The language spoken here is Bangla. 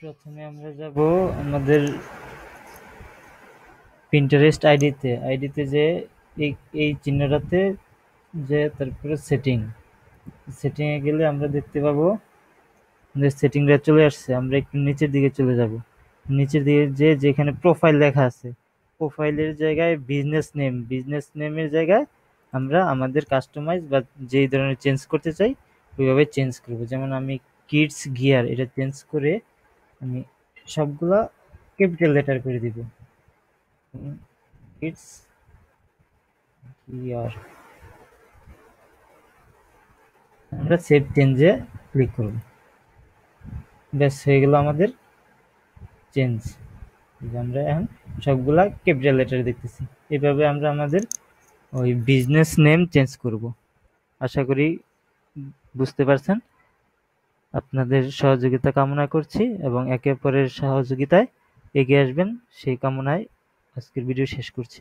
প্রথমে আমরা যাব আমাদের পিন্টারেস্ট আইডিতে যে এই এই চিহ্নটাতে যে তারপরে সেটিংয়ে গেলে আমরা দেখতে পাবো যে সেটিংটা চলে আসছে। আমরা একটু নিচের দিকে চলে যাব। নিচের দিকে যে যেখানে প্রোফাইল লেখা আছে, প্রোফাইলের জায়গায় বিজনেস নেমের জায়গায় আমরা আমাদের কাস্টমাইজ বা যেই ধরনের চেঞ্জ করতে চাই ওইভাবে চেঞ্জ করব। যেমন আমি কিডস গিয়ার এটা চেঞ্জ করে আমি সবগুলা ক্যাপিটাল লেটার করে দিব। কিডস গিয়ার, আমরা সেভ চেঞ্জে ক্লিক করব। ব্যাস হয়ে গেল আমাদের চেঞ্জ। আমরা এখন সবগুলা ক্যাপিটাল লেটারে দেখতেছি। এভাবে আমরা আমাদের ওই বিজনেস নেম চেঞ্জ করব। আশা করি বুঝতে পারছেন। আপনাদের সহযোগিতা কামনা করছি এবং একে অপরের সহযোগিতায় এগিয়ে আসবেন সেই কামনায় আজকের ভিডিও শেষ করছি।